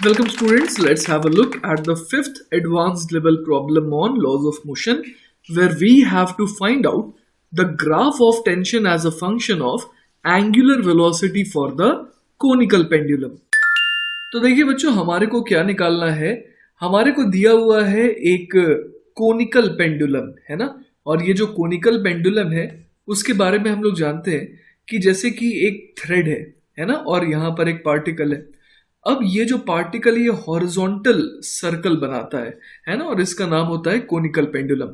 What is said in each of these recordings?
Welcome students, let's have a look at the fifth advanced level problem on laws of motion where we have to find out the graph of tension as a function of angular velocity for the conical pendulum. तो देखिए बच्चों हमारे को क्या निकालना है। हमारे को दिया हुआ है एक कोनिकल पेंडुलम है ना, और ये जो कोनिकल पेंडुलम है उसके बारे में हम लोग जानते हैं कि जैसे कि एक थ्रेड है ना, और यहाँ पर एक पार्टिकल है। अब ये जो पार्टिकल ये हॉरिजॉन्टल सर्कल बनाता है ना, और इसका नाम होता है कोनिकल पेंडुलम।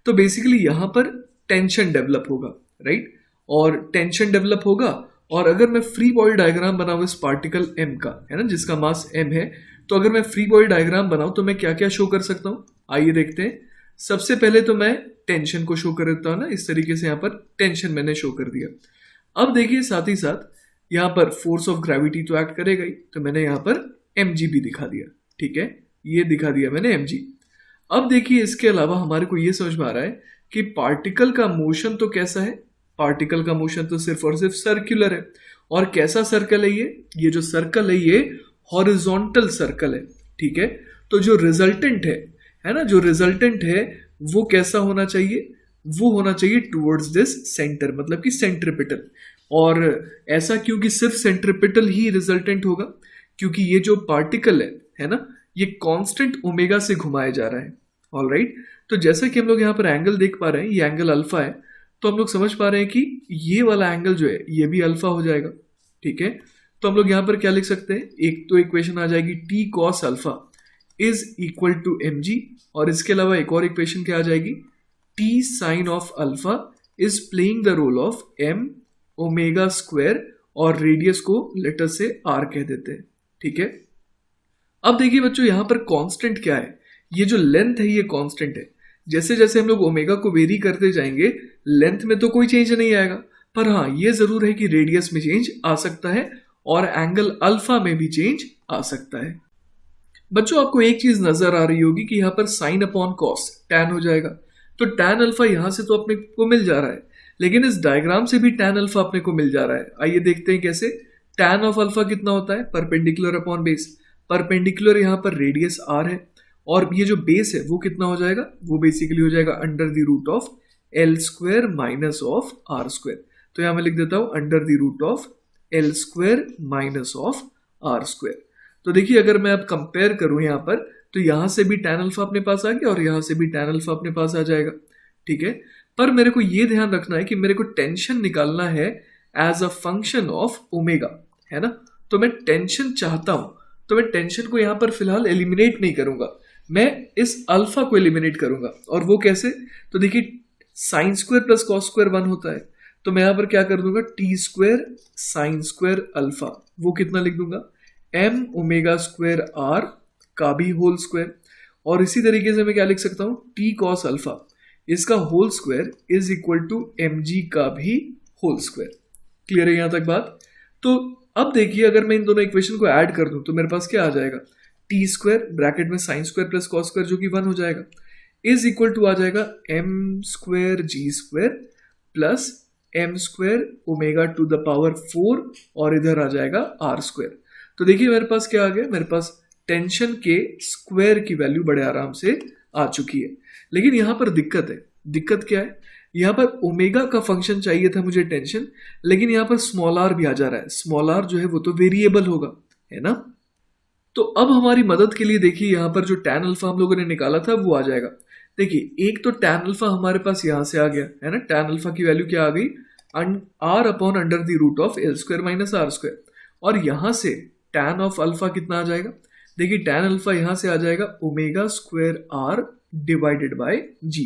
तो बेसिकली यहाँ पर टेंशन डेवलप होगा, राइट, और टेंशन डेवलप होगा। और अगर मैं फ्री बॉडी डायग्राम बनाऊँ इस पार्टिकल m का, है ना, जिसका मास m है, तो अगर मैं फ्री बॉडी डायग्राम बनाऊँ तो मैं क्या क्या शो कर सकता हूँ, आइए देखते हैं। सबसे पहले तो मैं टेंशन को शो कर देता हूँ ना, इस तरीके से यहाँ पर टेंशन मैंने शो कर दिया। अब देखिए साथ ही साथ यहाँ पर फोर्स ऑफ ग्रेविटी तो एक्ट करेगा ही, तो मैंने यहाँ पर mg भी दिखा दिया, ठीक है, ये दिखा दिया मैंने mg। अब देखिए इसके अलावा हमारे को ये समझ में आ रहा है कि पार्टिकल का मोशन तो कैसा है। पार्टिकल का मोशन तो सिर्फ और सिर्फ सर्कुलर है, और कैसा सर्कल है ये जो सर्कल है ये हॉरिजॉन्टल सर्कल है, ठीक है। तो जो रिजल्टेंट है ना, जो रिजल्टेंट है वो कैसा होना चाहिए, वो होना चाहिए टुवर्ड्स दिस सेंटर, मतलब कि सेंट्रिपिटल। और ऐसा क्योंकि सिर्फ सेंट्रिपिटल ही रिजल्टेंट होगा, क्योंकि ये जो पार्टिकल है ना, ये कांस्टेंट ओमेगा से घुमाया जा रहा है। ऑलराइट, तो जैसा कि हम लोग यहाँ पर एंगल देख पा रहे हैं, ये एंगल अल्फा है, तो हम लोग समझ पा रहे हैं कि ये वाला एंगल जो है ये भी अल्फा हो जाएगा, ठीक है। तो हम लोग यहाँ पर क्या लिख सकते हैं, एक तो इक्वेशन आ जाएगी T cos alpha is equal to mg, और इसके अलावा एक और इक्वेशन क्या आ जाएगी, T sine of alpha is playing the role of m omega square, और रेडियस को लेटर से r कह देते हैं, ठीक है। अब देखिए बच्चों यहाँ पर कांस्टेंट क्या है, ये जो लेंथ है ये कांस्टेंट है। जैसे जैसे हम लोग ओमेगा को वेरी करते जाएंगे लेंथ में तो कोई चेंज नहीं आएगा, पर हाँ ये जरूर है कि रेडियस में चेंज आ सकता है और एंगल अल्फा में भी चेंज आ सकता है। बच्चों आपको एक चीज नजर आ रही होगी कि यहाँ पर साइन अपॉन कॉस टैन हो जाएगा, तो टैन अल्फा यहाँ से तो अपने को मिल जा रहा है, लेकिन इस डायग्राम से भी टैन अल्फा अपने को मिल जा रहा है। आइए देखते हैं कैसे। टैन ऑफ अल्फा कितना होता है, परपेंडिकुलर अपॉन बेस। परपेंडिकुलर यहाँ पर रेडियस r है, और ये जो बेस है वो कितना हो जाएगा, वो बेसिकली हो जाएगा under the root of L square minus of R square. तो यहाँ मैं लिख देता हूँ under the root of L square minus of R square. तो देखिए अगर मैं अब कंपेयर करूँ यहाँ पर, तो यहाँ से भी टैन अल्फा अपने पास आ गया और यहाँ से भी टैन अल्फा अपने पास आ जाएगा, ठीक है। पर मेरे को ये ध्यान रखना है कि मेरे को टेंशन निकालना है as a function of omega, है ना। तो मैं टेंशन चाहता हूं, तो मैं टेंशन को यहां पर फिलहाल एलिमिनेट नहीं करूंगा, मैं इस अल्फा को एलिमिनेट करूंगा। और वो कैसे, तो देखिए sine square plus cos square 1 होता है, तो मैं यहां पर क्या कर दूंगा, T square sine square alpha, वो कितना लिख दूंगा, एम ओमेगा स्क्वायर आर का भी होल स्क्वायर। और इसी तरीके से मैं क्या लिख सकता हूं, टी कॉस अल्फा इसका whole square is equal to mg का भी होल स्क्वायर। क्लियर है यहां तक बात। तो अब देखिए अगर मैं इन दोनों इक्वेशन को ऐड कर दूं तो मेरे पास क्या आ जाएगा, टी स्क्वायर ब्रैकेट में sine square plus cos square जो कि 1 हो जाएगा, इज इक्वल टू आ जाएगा m square G square plus m square omega to the power 4, और इधर आ जाएगा r स्क्वायर। तो देखिए मेरे पास क्या आ गया, मेरे पास टेंशन के स्क्वायर की वैल्यू बड़े आराम से आ चुकी है। लेकिन यहाँ पर दिक्कत है, दिक्कत क्या है, यहाँ पर ओमेगा का फंक्शन चाहिए था मुझे टेंशन, लेकिन यहाँ पर स्मॉल आर भी आ जा रहा है। स्मॉल आर जो है वो तो वेरिएबल होगा, है ना। तो अब हमारी मदद के लिए देखिए यहाँ पर जो टैन अल्फा हम लोगों ने निकाला था वो आ जाएगा। देखिए एक तो टैन अल्फा हमारे पास यहाँ से आ गया, है ना। टैन अल्फा की वैल्यू क्या आ गई, R upon under the root of L square minus R square, और यहाँ से टैन ऑफ अल्फा कितना आ जाएगा, देखिए टैन अल्फा यहाँ से आ जाएगा omega square R divided by G.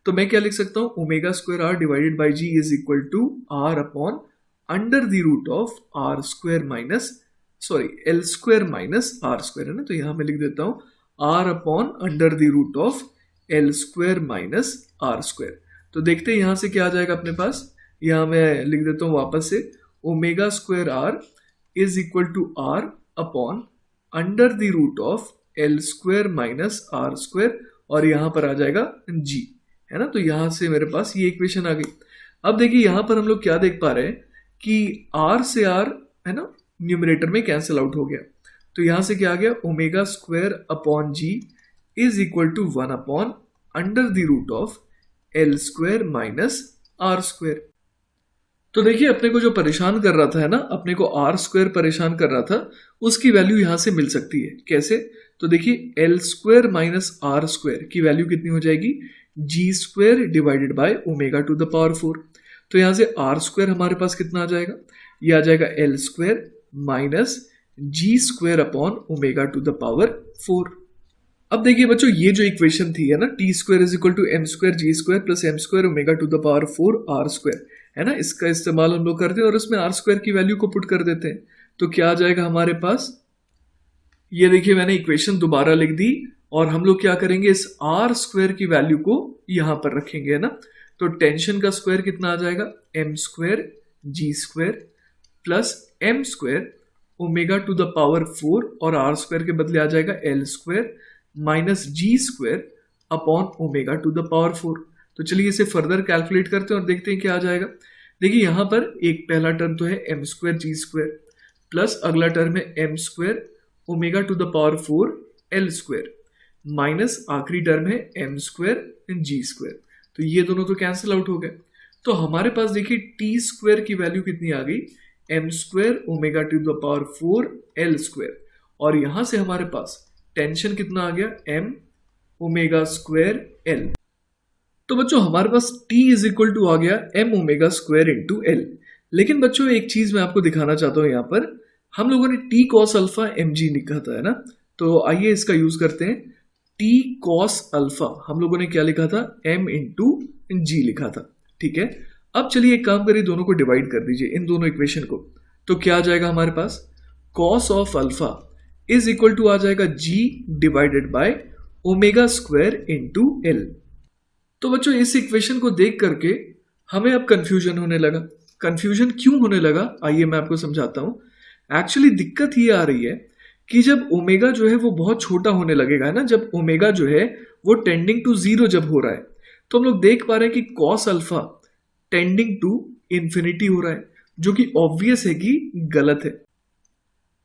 तो मैं क्या लिख सकता हूं, omega square R divided by G is equal to R upon under the root of R square minus L square minus R square, है ना। तो यहां मैं लिख देता हूं R upon under the root of L square minus R square. तो देखते हैं यहां से क्या आ जाएगा अपने पास, यहां मैं लिख देता हूं वापस से omega square R is equal to R upon under the root of L square minus R square, और यहां पर आ जाएगा g, है ना। तो यहां से मेरे पास ये इक्वेशन आ गई। अब देखिए यहां पर हम लोग क्या देख पा रहे हैं कि r से r, है ना, न्यूमरेटर में कैंसिल आउट हो गया, तो यहां से क्या आ गया, omega square upon G is equal to 1 upon under the root of L square minus R square. तो देखिए अपने को जो परेशान कर रहा था है ना, अपने को आर स्क्वायर परेशान कर रहा था, उसकी वैल्यू यहां से मिल सकती है। कैसे? तो देखिए L square minus R square की वैल्यू कितनी हो जाएगी, G square divided by omega to the power 4। तो यहां से आर स्क्वायर हमारे पास कितना आ जाएगा, ये आ जाएगा L square minus G square upon omega to the power 4। अब देखिए बच्चों ये जो इक्वेशन थी है ना, T square is equal to M square G square plus M square omega to the power 4 R square है ना, इसका इस्तेमाल हम लोग करते हैं और इसमें आर स्क्वायर की वैल्यू को पुट कर देते हैं। तो क्या आ जाएगा हमारे पास, ये देखिए मैंने इक्वेशन दोबारा लिख दी और हम लोग क्या करेंगे, इस आर स्क्वायर की वैल्यू को यहां पर रखेंगे है ना। तो टेंशन का स्क्वायर कितना आ जाएगा, M square G square plus M square omega to the power 4 और आर स्क्वायर के बदले आ जाएगा L square minus G square upon omega to the power 4। तो चलिए इसे फर्दर कैलकुलेट करते हैं और देखते हैं क्या आ जाएगा। देखिए यहां पर एक पहला टर्म तो है M square G square plus अगला टर्म है M square omega to the power 4 L square minus आखिरी टर्म है एम स्क्वायर जी स्क्वायर। तो ये दोनों तो कैंसिल आउट हो गए। तो हमारे पास देखिए टी स्क्वायर की वैल्यू कितनी आ गई, M square omega to the power 4 L square, और यहां से हमारे पास टेंशन कितना आ गया, एम ओमेगा स्क्वायर एल। तो बच्चों हमारे पास t इज इक्वल टू आ गया M omega square into L. लेकिन बच्चों एक चीज मैं आपको दिखाना चाहता हूं, यहां पर हम लोगों ने t cos alpha M G लिखा था है ना, तो आइए इसका यूज करते हैं। t कॉस अल्फा हम लोगों ने क्या लिखा था, m इंटू जी लिखा था, ठीक है। अब चलिए एक काम करिए, दोनों को डिवाइड कर दीजिए इन दोनों इक्वेशन को। तो क्या आ जाएगा हमारे पास, cos of alpha is equal to आ जाएगा g divided by omega square into L. तो बच्चों इस इक्वेशन को देख करके हमें अब कंफ्यूजन होने लगा। कंफ्यूजन क्यों होने लगा, आइए मैं आपको समझाता हूं। एक्चुअली दिक्कत ये आ रही है कि जब ओमेगा जो है वो बहुत छोटा होने लगेगा है ना, जब ओमेगा जो है वो टेंडिंग टू जीरो जब हो रहा है, तो हम लोग देख पा रहे हैं कि cos alpha tending to infinity हो रहा है, जो कि ऑब्वियस है कि गलत है।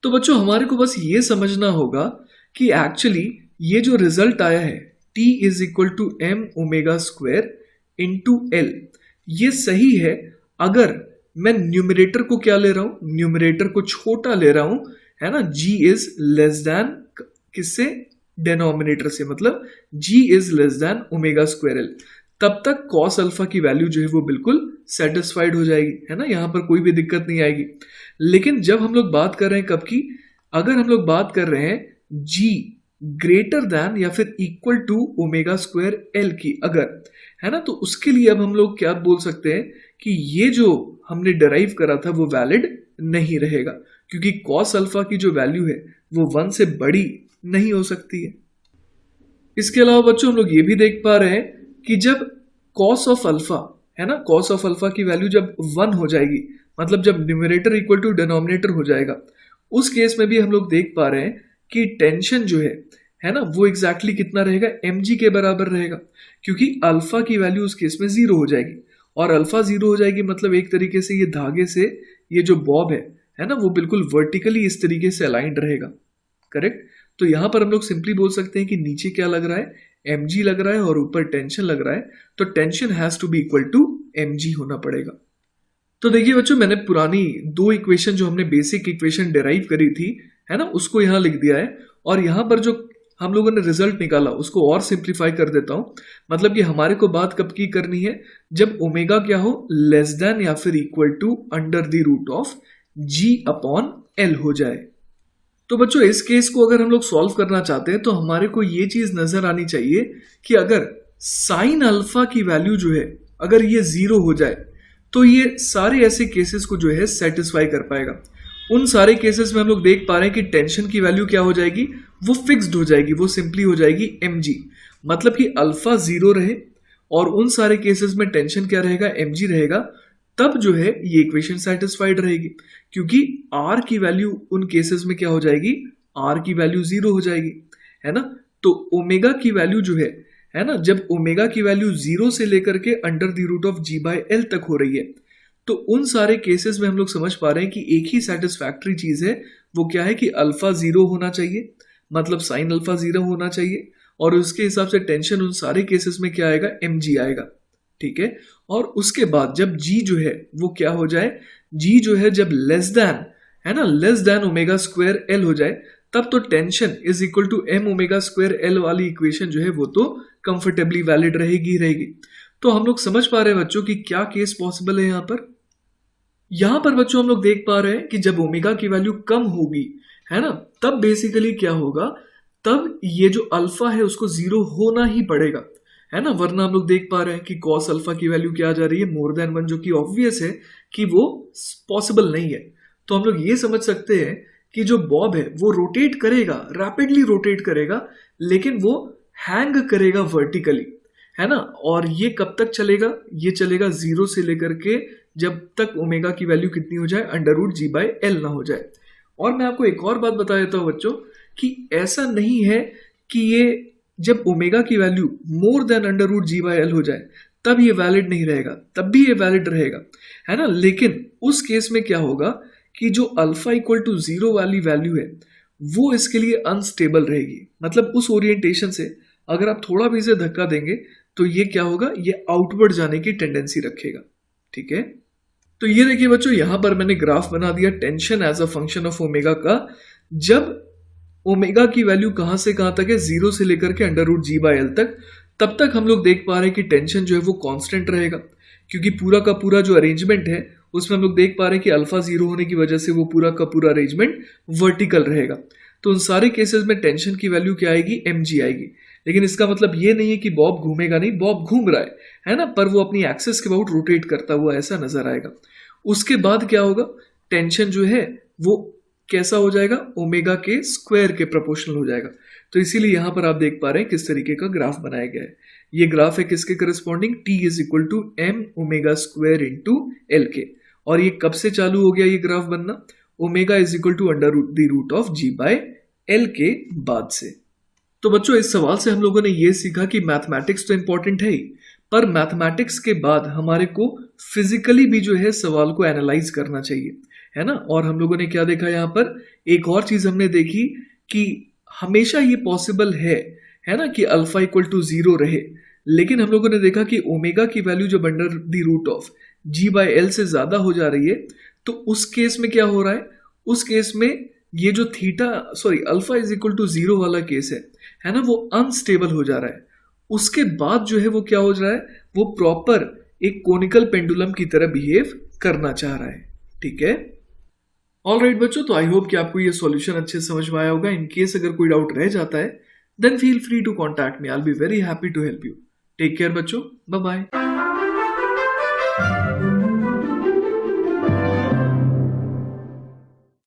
तो बच्चों हमारे को बस ये समझना होगा कि एक्चुअली ये जो रिजल्ट आया है t is equal to M omega square into L, ये सही है अगर मैं न्यूमरेटर को क्या ले रहा हूं, न्यूमरेटर को छोटा ले रहा हूं है ना, g इज लेस देन किससे, डेनोमिनेटर से, मतलब g is less than omega square L. तब तक कॉस अल्फा की वैल्यू जो है वो बिल्कुल सेटिस्फाइड हो जाएगी है ना, यहां पर कोई भी दिक्कत नहीं आएगी। लेकिन जब हम लोग बात कर रहे हैं कब की, अगर हम लोग बात कर रहे हैं g ग्रेटर देन या फिर equal to omega square L की अगर, है ना, तो उसके लिए अब हम लोग क्या बोल सकते हैं कि ये जो हमने डिराइव करा था वो वैलिड नहीं रहेगा, क्योंकि कॉस अल्फा की जो वैल्यू है वो 1 से बड़ी नहीं हो सकती है। इसके अलावा बच्चों हम लोग ये भी देख पा रहे हैं कि जब कॉस ऑफ अल्फा है ना, कॉस ऑफ अल्फा की वैल्यू जब 1 हो जाएगी, मतलब जब न्यूमरेटर इक्वल टू डिनोमिनेटर हो जाएगा, उस केस में भी हम लोग देख पा रहे हैं कि टेंशन जो है ना, वो एग्जैक्टली कितना रहेगा, mg के बराबर रहेगा, क्योंकि अल्फा की वैल्यू उस केस में 0 हो जाएगी, और अल्फा 0 हो जाएगी मतलब एक तरीके से ये धागे से ये जो बॉब है ना, वो बिल्कुल वर्टिकली इस तरीके से अलाइंड रहेगा, करेक्ट। तो यहां पर हम लोग सिंपली बोल सकते हैं कि नीचे क्या लग रहा है, mg लग रहा है और ऊपर टेंशन लग रहा है, तो tension has to be equal to mg होना पड़ेगा। तो देखिए बच्चों मैंने पुरानी दो इक्वेशन जो हमने बेसिक इक्वेशन डिराइव करी थी है ना, उसको यहां लिख दिया है, और यहां पर जो हम लोगों ने रिजल्ट निकाला उसको और सिंप्लीफाई कर देता हूं। मतलब कि हमारे को बात कब की करनी है, जब ओमेगा क्या हो, लेस देन या फिर equal to under the root of g upon L हो जाए। तो बच्चों इस केस को अगर हम लोग सॉल्व करना चाहते हैं तो हमारे को ये चीज नजर आनी चाहिए कि अगर साइन अल्फा की वैल्यू जो है अगर ये 0 हो जाए तो ये सारे ऐसे केसेस को जो है सेटिस्फाई कर पाएगा। उन सारे केसेस में हम लोग देख पा रहे हैं कि टेंशन की वैल्यू क्या हो जाएगी, वो फिक्स्ड हो जाएगी, वो सिंपली हो जाएगी mg, मतलब कि अल्फा 0 रहे और उन सारे केसेस में टेंशन क्या रहेगा, mg रहेगा, तब जो है ये इक्वेशन सेटिस्फाइड रहेगी, क्योंकि r की वैल्यू उन केसेस में क्या हो जाएगी, r की वैल्यू 0 हो जाएगी है ना। तो ओमेगा की वैल्यू जो है ना, जब ओमेगा की वैल्यू 0 से लेकर के under the root of g by L तक हो रही है, तो उन सारे केसेस में हम लोग समझ पा रहे हैं कि एक ही सेटिस्फैक्टरी चीज है, वो क्या है कि अल्फा जीरो होना चाहिए, मतलब साइन अल्फा जीरो होना चाहिए, और उसके हिसाब से टेंशन उन सारे केसेस में क्या आएगा, mg आएगा। ठीक है, और उसके बाद जब g जो है वो क्या हो जाए, g जो है जब लेस देन, है ना, less than omega square L हो जाए, तब तो tension is equal to M omega square L वाली इक्वेशन जो है वो तो कंफर्टेबली वैलिड रहेगी रहेगी। तो हम लोग समझ पा रहे हैं बच्चों कि क्या केस पॉसिबल है यहां पर बच्चों हम लोग देख पा रहे हैं कि जब ओमेगा की वैल्यू कम होगी, है ना, तब बेसिकली क्या होगा, तब ये जो अल्फा है उसको जीरो होना ही पड़ेगा, है ना, वरना हम लोग देख पा रहे हैं कि कॉस अल्फा की वैल्यू क्या आ जा रही है, मोर देन वन, जो कि ऑब्वियस है कि वो पॉसिबल नहीं है। तो हम लोग ये समझ सकते हैं कि जो बॉब है वो रोटेट करेगा, रैपिडली रोटेट करेगा, लेकिन वो हैंग करेगा वर्टिकली, है ना, और ये कब तक चलेगा, ये चलेगा जीरो से लेकर के जब तक ओमेगा की वैल्यू कितनी हो जाए, under root G by L ना हो जाए। और मैं आपको एक और बात बता देता हूं बच्चों कि ऐसा नहीं है कि ये जब ओमेगा की value more than under root G by L हो जाए तब ये वैलिड नहीं रहेगा, तब भी ये वैलिड रहेगा, है ना, लेकिन उस केस में क्या होगा कि जो अल्फा इक्वल टू जीरो वाली वैल्यू है वो इसके लिए अनस्टेबल रहेगी, मतलब उस ओरिएंटेशन से अगर आप थोड़ा भी इसे धक्का देंगे तो ये क्या होगा, ये आउटवर्ड जाने की टेंडेंसी रखेगा। ठीक है, तो ये देखिए बच्चों, यहां पर मैंने ग्राफ बना दिया tension as a function of omega का। जब ओमेगा की वैल्यू कहां से कहां तक है, जीरो से लेकर के under root G by L तक, तब तक हम लोग देख पा रहे हैं कि टेंशन जो है वो कांस्टेंट रहेगा, क्योंकि पूरा का पूरा जो अरेंजमेंट है उसमें हम लोग देख पा रहे हैं कि अल्फा जीरो होने की वजह से वो पूरा का पूरा अरेंजमेंट वर्टिकल रहेगा। तो उन सारे केसेस में टेंशन की वैल्यू क्या आएगी, mg आएगी। लेकिन इसका मतलब ये नहीं है कि बॉब घूमेगा नहीं, बॉब घूम रहा है ना, पर वो अपनी एक्सिस के अबाउट रोटेट करता हुआ ऐसा नजर आएगा। उसके बाद क्या होगा, टेंशन जो है वो कैसा हो जाएगा, ओमेगा के स्क्वायर के प्रोपोर्शनल हो जाएगा। तो इसीलिए यहां पर आप देख पा रहे हैं किस तरीके का ग्राफ बनाया गया है। ये ग्राफ है किसके corresponding, t is equal to M omega square into L के। और ये कब से चालू हो गया ये ग्राफ बनना, omega is equal to under the root of G by L के बाद से। तो बच्चों इस सवाल से हम लोगों ने ये सीखा कि मैथमेटिक्स तो इंपॉर्टेंट है ही, पर मैथमेटिक्स के बाद हमारे को फिजिकली भी जो है सवाल को एनालाइज करना चाहिए, है ना। और हम लोगों ने क्या देखा यहाँ पर, एक और चीज हमने देखी कि हमेशा ये पॉसिबल है ना, कि अल्फा इक्वल टू जीरो रहे, लेकिन हम लोगों ने देखा कि ओमेगा की वैल्यू जब under the root of G by L से ज्यादा हो जा रही है तो उस केस में क्या हो रहा है, उस केस में ये जो alpha is equal to zero वाला केस है ना, वो अनस्टेबल हो जा रहा है। उसके बाद जो है वो क्या हो रहा है, वो प्रॉपर एक कोनिकल पेंडुलम की तरह बिहेव करना चाह रहा है। ठीक है, ऑलराइट बच्चों, तो आई होप कि आपको ये सॉल्यूशन अच्छे से समझ में आया होगा। इन केस अगर कोई डाउट रह जाता है then feel free to contact me, I will be very happy to help you. Take care बच्चों, बाय बाय।